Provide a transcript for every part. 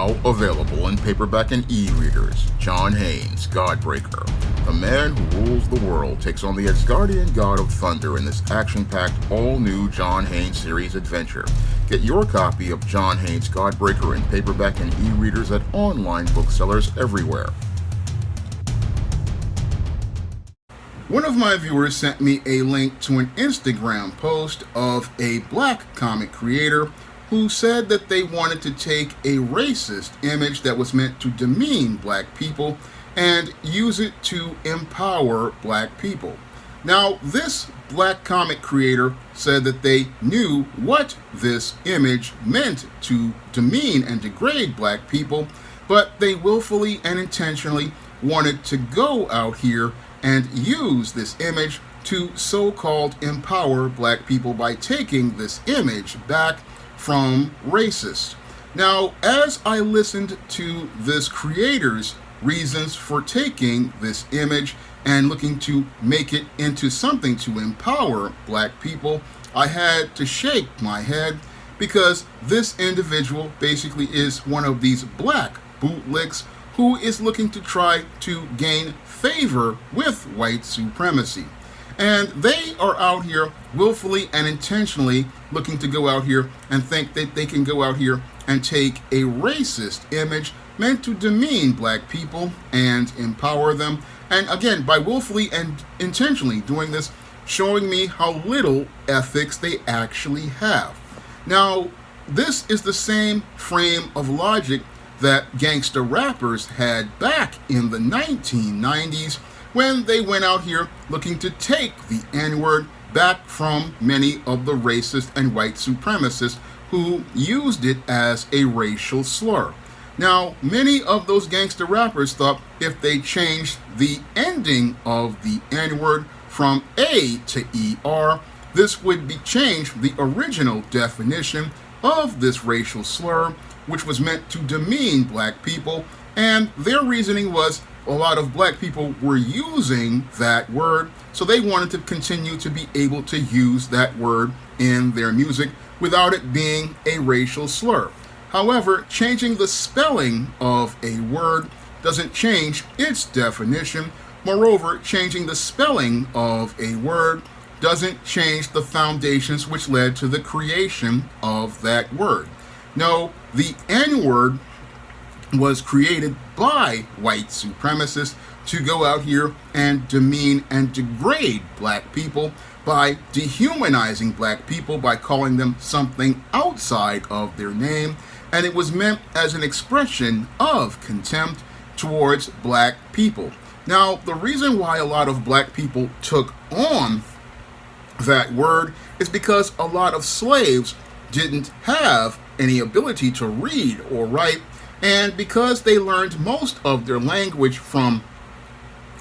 Now available in paperback and e-readers, John Haynes' Godbreaker. The man who rules the world takes on the Asgardian god of thunder in this action-packed, all-new John Haynes series adventure. Get your copy of John Haynes' Godbreaker in paperback and e-readers at online booksellers everywhere. One of my viewers sent me a link to an Instagram post of a black comic creator who said that they wanted to take a racist image that was meant to demean black people and use it to empower black people. Now, this black comic creator said that they knew what this image meant to demean and degrade black people, but they willfully and intentionally wanted to go out here and use this image to so-called empower black people by taking this image back from racists. Now, as I listened to this creator's reasons for taking this image and looking to make it into something to empower black people, I had to shake my head because this individual basically is one of these black bootlicks who is looking to try to gain favor with white supremacy. And they are out here willfully and intentionally looking to go out here and think that they can go out here and take a racist image meant to demean black people and empower them. And again, by willfully and intentionally doing this, showing me how little ethics they actually have. Now, this is the same frame of logic that gangster rappers had back in the 1990s when they went out here looking to take the N-word back from many of the racist and white supremacists who used it as a racial slur. Now, many of those gangster rappers thought if they changed the ending of the N-word from A to ER, this would change the original definition of this racial slur, which was meant to demean black people, and their reasoning was a lot of black people were using that word, so they wanted to continue to be able to use that word in their music without it being a racial slur. However, changing the spelling of a word doesn't change its definition. Moreover, changing the spelling of a word doesn't change the foundations which led to the creation of that word. No, the N-word was created by white supremacists to go out here and demean and degrade black people by dehumanizing black people by calling them something outside of their name, and it was meant as an expression of contempt towards black people. Now, the reason why a lot of black people took on that word is because a lot of slaves didn't have any ability to read or write, and because they learned most of their language from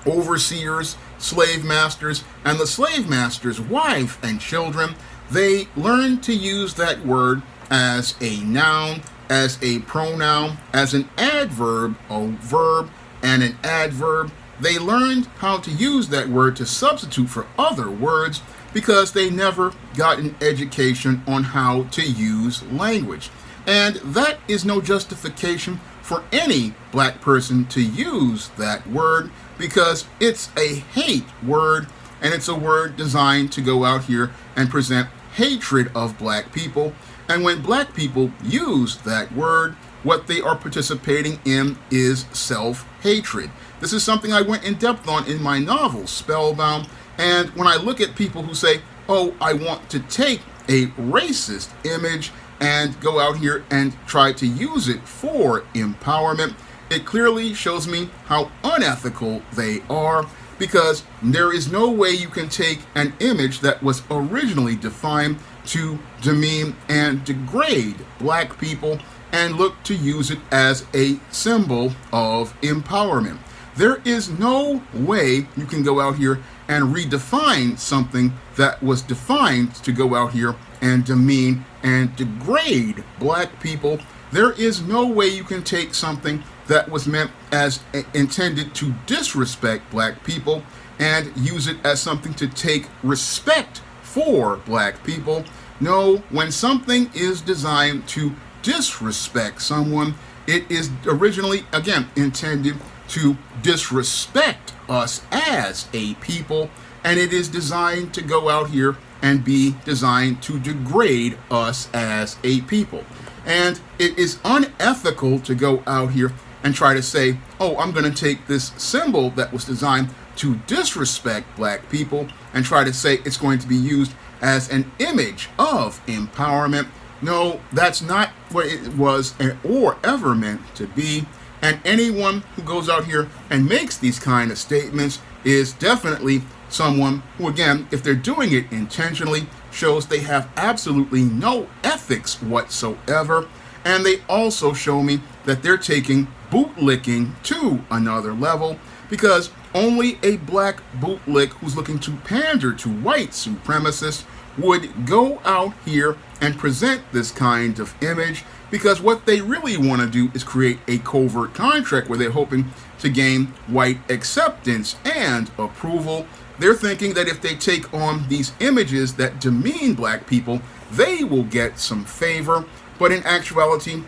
overseers, slave masters, and the slave master's wife and children, they learned to use that word as a noun, as a pronoun, as an adverb, a verb, and an adverb. They learned how to use that word to substitute for other words because they never got an education on how to use language. And that is no justification for any black person to use that word because it's a hate word, and it's a word designed to go out here and present hatred of black people. And when black people use that word, what they are participating in is self-hatred. This is something I went in depth on in my novel, Spellbound. And when I look at people who say, oh, I want to take a racist image and go out here and try to use it for empowerment, it clearly shows me how unethical they are, because there is no way you can take an image that was originally defined to demean and degrade black people and look to use it as a symbol of empowerment. There is no way you can go out here and redefine something that was defined to go out here and demean and degrade black people. There is no way you can take something that was meant as intended to disrespect black people and use it as something to take respect for black people. No, when something is designed to disrespect someone, It is originally, again, intended to disrespect us as a people, and it is designed to go out here and be designed to degrade us as a people. And it is unethical to go out here and try to say, oh, I'm going to take this symbol that was designed to disrespect black people and try to say it's going to be used as an image of empowerment. No, that's not what it was or ever meant to be. And anyone who goes out here and makes these kind of statements is definitely someone who, again, if they're doing it intentionally, shows they have absolutely no ethics whatsoever. And they also show me that they're taking bootlicking to another level, because only a black bootlick who's looking to pander to white supremacists would go out here and present this kind of image, because what they really want to do is create a covert contract where they're hoping to gain white acceptance and approval. They're thinking that if they take on these images that demean black people, they will get some favor. But in actuality,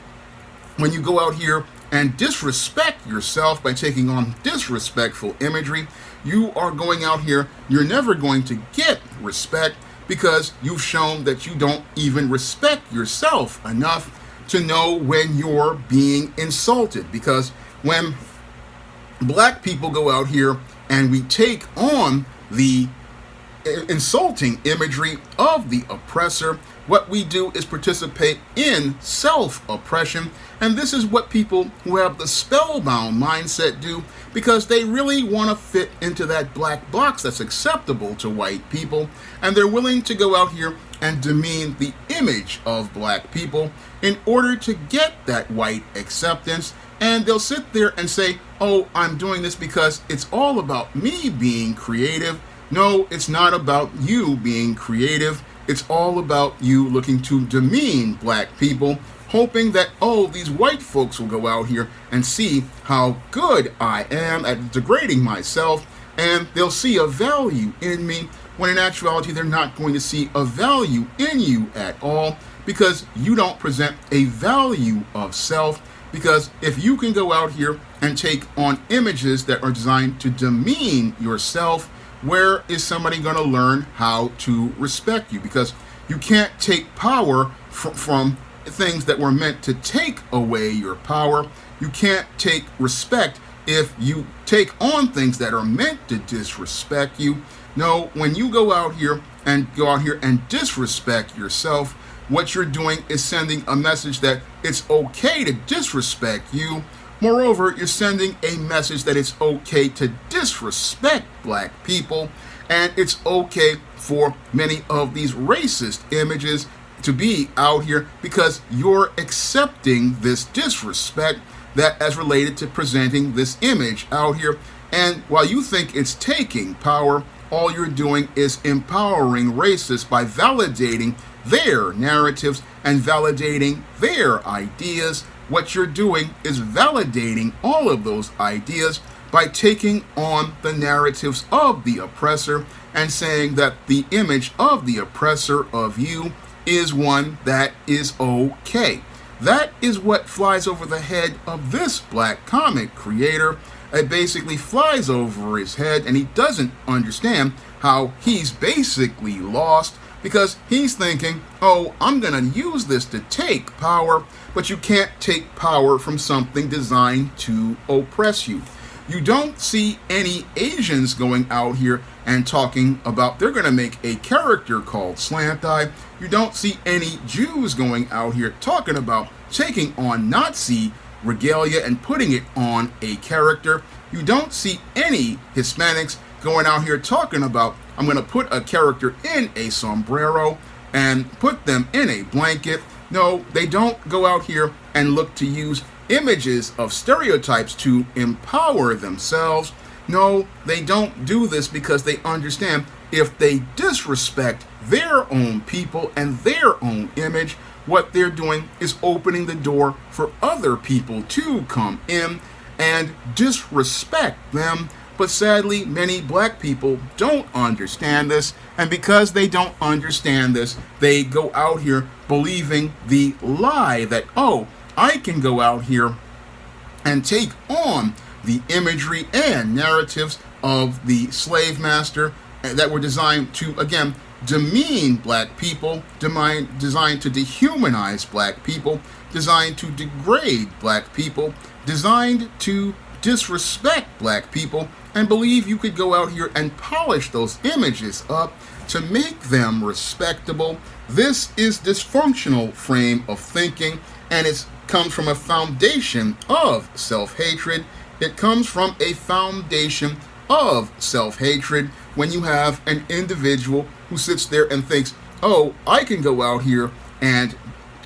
when you go out here and disrespect yourself by taking on disrespectful imagery, you are going out here, you're never going to get respect, because you've shown that you don't even respect yourself enough to know when you're being insulted. Because when black people go out here and we take on the insulting imagery of the oppressor, what we do is participate in self-oppression. And this is what people who have the spellbound mindset do, because they really want to fit into that black box that's acceptable to white people. And they're willing to go out here and demean the image of black people in order to get that white acceptance. And they'll sit there and say, oh, I'm doing this because it's all about me being creative. No, it's not about you being creative. It's all about you looking to demean black people, hoping that, oh, these white folks will go out here and see how good I am at degrading myself, and they'll see a value in me, when in actuality they're not going to see a value in you at all, because you don't present a value of self. Because if you can go out here and take on images that are designed to demean yourself, where is somebody going to learn how to respect you? Because you can't take power from things that were meant to take away your power. You can't take respect if you take on things that are meant to disrespect you. No, when you go out here and disrespect yourself, what you're doing is sending a message that it's okay to disrespect you. Moreover, you're sending a message that it's okay to disrespect black people, and it's okay for many of these racist images to be out here, because you're accepting this disrespect that as related to presenting this image out here. And while you think it's taking power, all you're doing is empowering racists by validating their narratives and validating their ideas. What you're doing is validating all of those ideas by taking on the narratives of the oppressor and saying that the image of the oppressor of you is one that is okay. That is what flies over the head of this black comic creator. It basically flies over his head, and he doesn't understand how he's basically lost, because he's thinking, oh, I'm going to use this to take power, but you can't take power from something designed to oppress you. You don't see any Asians going out here and talking about they're going to make a character called Slant Eye. You don't see any Jews going out here talking about taking on Nazi regalia and putting it on a character. You don't see any Hispanics going out here talking about, I'm going to put a character in a sombrero and put them in a blanket. No, they don't go out here and look to use images of stereotypes to empower themselves. No, they don't do this because they understand if they disrespect their own people and their own image, what they're doing is opening the door for other people to come in and disrespect them. But sadly, many black people don't understand this, and because they don't understand this, they go out here believing the lie that, oh, I can go out here and take on the imagery and narratives of the slave master that were designed to, again, demean black people, designed to dehumanize black people, designed to degrade black people, designed to disrespect black people, and believe you could go out here and polish those images up to make them respectable. This is dysfunctional frame of thinking, and it comes from a foundation of self-hatred. It comes from a foundation of self-hatred when you have an individual who sits there and thinks, oh, I can go out here and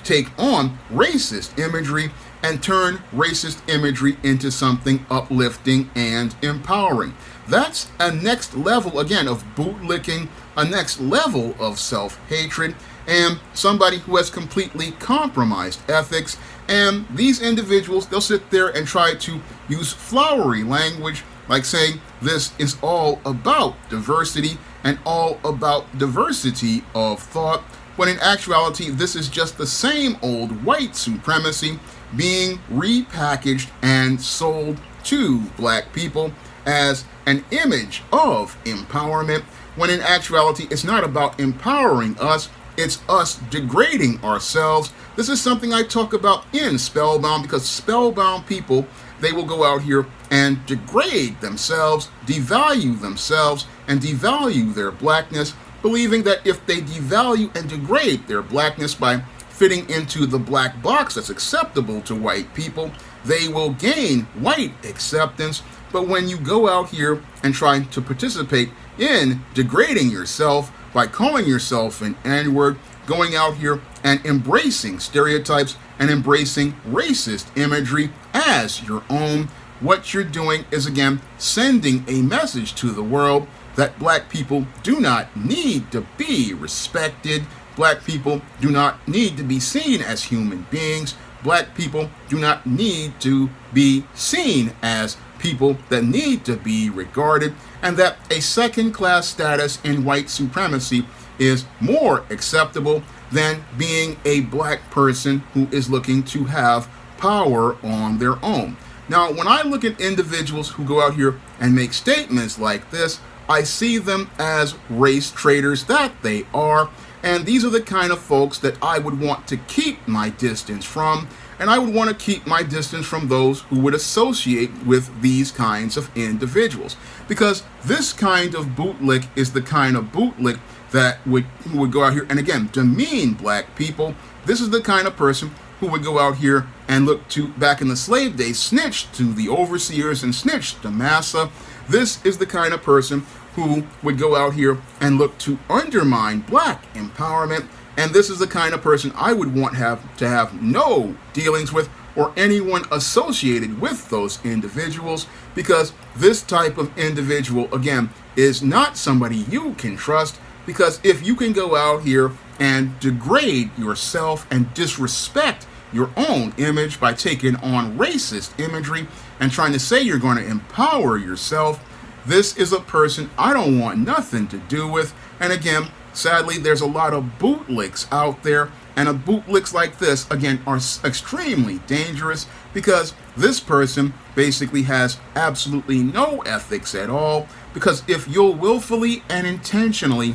take on racist imagery and turn racist imagery into something uplifting and empowering. That's a next level, again, of bootlicking, a next level of self-hatred, and somebody who has completely compromised ethics. And these individuals, they'll sit there and try to use flowery language, like saying this is all about diversity and all about diversity of thought, when in actuality, this is just the same old white supremacy being repackaged and sold to black people as an image of empowerment, when in actuality, it's not about empowering us, it's us degrading ourselves. This is something I talk about in Spellbound, because spellbound people, they will go out here and degrade themselves, devalue themselves, and devalue their blackness, believing that if they devalue and degrade their blackness by fitting into the black box that's acceptable to white people, they will gain white acceptance. But when you go out here and try to participate in degrading yourself by calling yourself an N-word, going out here and embracing stereotypes and embracing racist imagery as your own, what you're doing is, again, sending a message to the world that black people do not need to be respected. Black people do not need to be seen as human beings. Black people do not need to be seen as people that need to be regarded, and that a second-class status in white supremacy is more acceptable than being a black person who is looking to have power on their own. Now, when I look at individuals who go out here and make statements like this, I see them as race traitors that they are, and these are the kind of folks that I would want to keep my distance from, and I would want to keep my distance from those who would associate with these kinds of individuals, because this kind of bootlick is the kind of bootlick that would go out here and, again, demean black people. This is the kind of person who would go out here and look to, back in the slave days, snitch to the overseers and snitch to massa. This is the kind of person who would go out here and look to undermine black empowerment. And this is the kind of person I would want to have no dealings with, or anyone associated with those individuals, because this type of individual, again, is not somebody you can trust. Because if you can go out here and degrade yourself and disrespect your own image by taking on racist imagery and trying to say you're going to empower yourself, this is a person I don't want nothing to do with. And again, sadly, there's a lot of bootlicks out there, and bootlicks like this, again, are extremely dangerous, because this person basically has absolutely no ethics at all. Because if you'll willfully and intentionally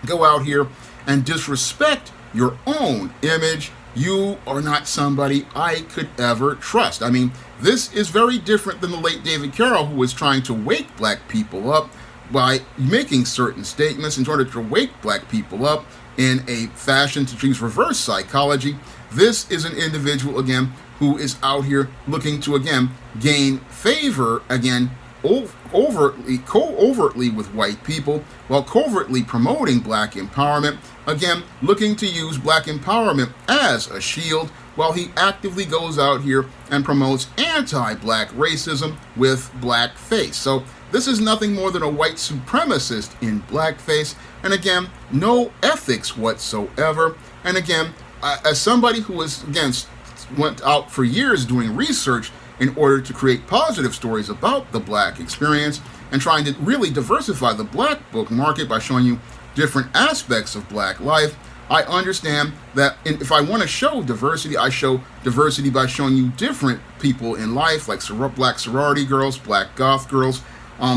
go out here and disrespect your own image, you are not somebody I could ever trust. I mean, this is very different than the late David Carroll, who was trying to wake black people up by making certain statements in order to wake black people up in a fashion to use reverse psychology. This is an individual, again, who is out here looking to, again, gain favor, again, covertly with white people, while covertly promoting black empowerment, again, looking to use black empowerment as a shield, while he actively goes out here and promotes anti-black racism with blackface. So this is nothing more than a white supremacist in blackface, and again, no ethics whatsoever. And again, as somebody who was, again, went out for years doing research in order to create positive stories about the black experience and trying to really diversify the black book market by showing you different aspects of black life, I understand that if I want to show diversity, I show diversity by showing you different people in life, like black sorority girls, black goth girls,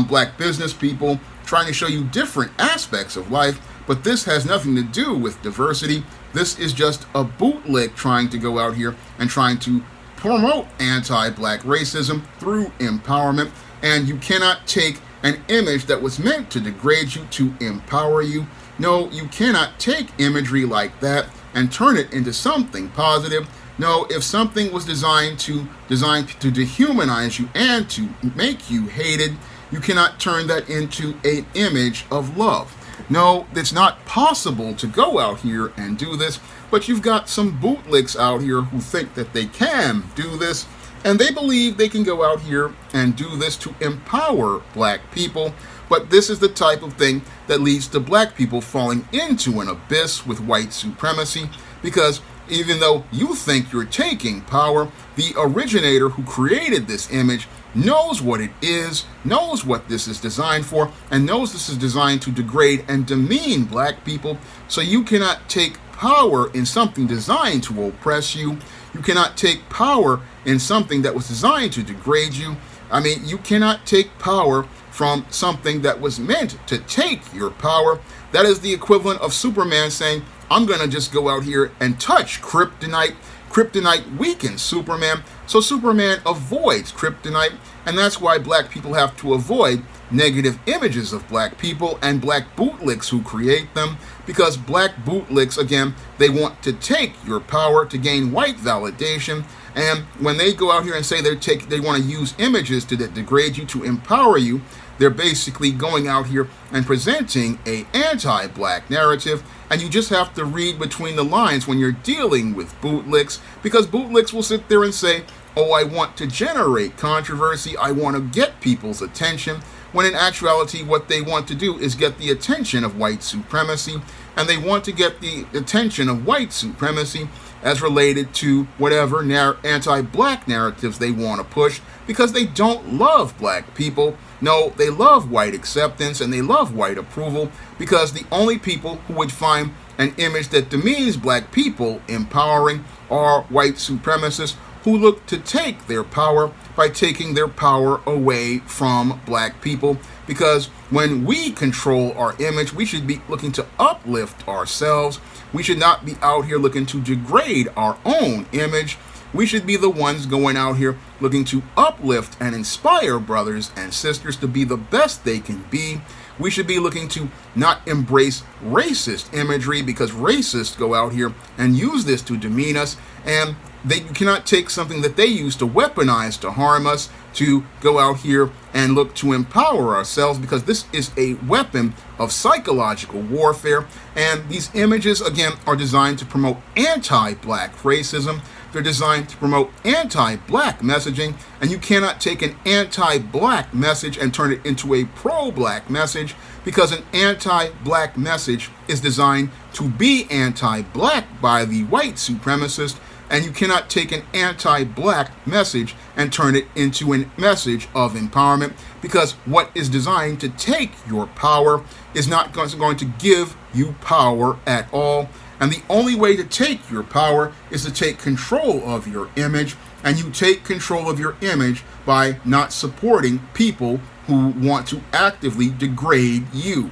black business people, trying to show you different aspects of life. But this has nothing to do with diversity. This is just a bootleg trying to go out here and trying to promote anti-black racism through empowerment. And you cannot take an image that was meant to degrade you to empower you. No, you cannot take imagery like that and turn it into something positive. No, if something was designed to dehumanize you and to make you hated, you cannot turn that into an image of love. No, it's not possible to go out here and do this, but you've got some bootlicks out here who think that they can do this, and they believe they can go out here and do this to empower black people. But this is the type of thing that leads to black people falling into an abyss with white supremacy, because even though you think you're taking power, the originator who created this image knows what it is, knows what this is designed for, and knows this is designed to degrade and demean black people. So you cannot take power in something designed to oppress you. You cannot take power in something that was designed to degrade you. I mean, you cannot take power from something that was meant to take your power. That is the equivalent of Superman saying, I'm going to just go out here and touch kryptonite. Kryptonite weakens Superman, so Superman avoids kryptonite, and that's why black people have to avoid negative images of black people and black bootlicks who create them, because black bootlicks, again, they want to take your power to gain white validation. And when they go out here and say they want to use images to degrade you, to empower you, they're basically going out here and presenting a anti-black narrative. And you just have to read between the lines when you're dealing with bootlicks, because bootlicks will sit there and say, oh, I want to generate controversy, I want to get people's attention, when in actuality what they want to do is get the attention of white supremacy, and they want to get the attention of white supremacy as related to whatever anti-black narratives they want to push, because they don't love black people. No, they love white acceptance and they love white approval, because the only people who would find an image that demeans black people empowering are white supremacists who look to take their power by taking their power away from black people. Because when we control our image, we should be looking to uplift ourselves. We should not be out here looking to degrade our own image. We should be the ones going out here looking to uplift and inspire brothers and sisters to be the best they can be. We should be looking to not embrace racist imagery, because racists go out here and use this to demean us, and you cannot take something that they use to weaponize to harm us to go out here and look to empower ourselves, because this is a weapon of psychological warfare. And these images, again, are designed to promote anti-black racism. They're designed to promote anti-black messaging, and you cannot take an anti-black message and turn it into a pro-black message, because an anti-black message is designed to be anti-black by the white supremacist, and you cannot take an anti-black message and turn it into a message of empowerment, because what is designed to take your power is not going to give you power at all. And the only way to take your power is to take control of your image, and you take control of your image by not supporting people who want to actively degrade you.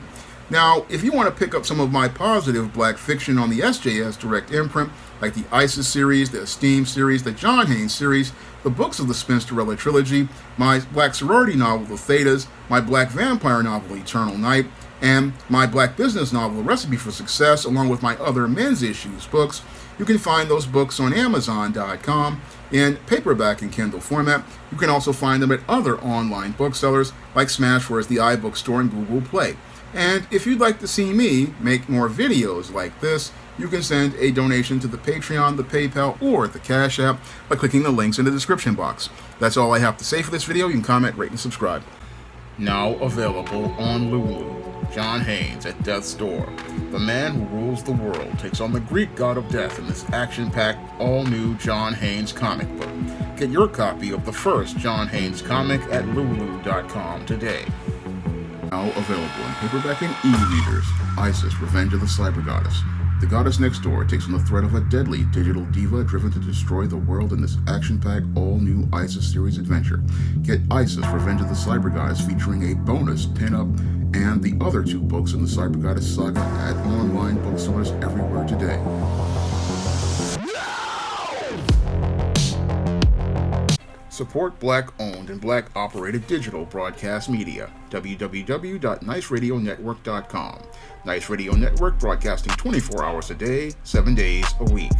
Now, if you want to pick up some of my positive black fiction on the SJS Direct imprint, like the ISIS series, the Esteem series, the John Haynes series, the books of the Spinsterella trilogy, my black sorority novel, The Thetas, my black vampire novel, Eternal Night, and my black business novel, A Recipe for Success, along with my other men's issues books. You can find those books on Amazon.com in paperback and Kindle format. You can also find them at other online booksellers like Smashware's The iBookstore and Google Play. And if you'd like to see me make more videos like this, you can send a donation to the Patreon, the PayPal, or the Cash App by clicking the links in the description box. That's all I have to say for this video. You can comment, rate, and subscribe. Now available on Lulu. John Haynes at Death's Door. The man who rules the world takes on the Greek god of death in this action-packed, all-new John Haynes comic book. Get your copy of the first John Haynes comic at lulu.com today. Now available in paperback and e-readers. ISIS, Revenge of the Cyber Goddess. The goddess next door takes on the threat of a deadly digital diva driven to destroy the world in this action-packed all-new ISIS series adventure. Get ISIS Revenge of the Cyber Goddess featuring a bonus pin-up and the other 2 books in the Cyber Goddess saga at online bookstores everywhere today. Support Black-owned and Black-operated digital broadcast media. www.niceradionetwork.com. Nice Radio Network, broadcasting 24 hours a day, 7 days a week.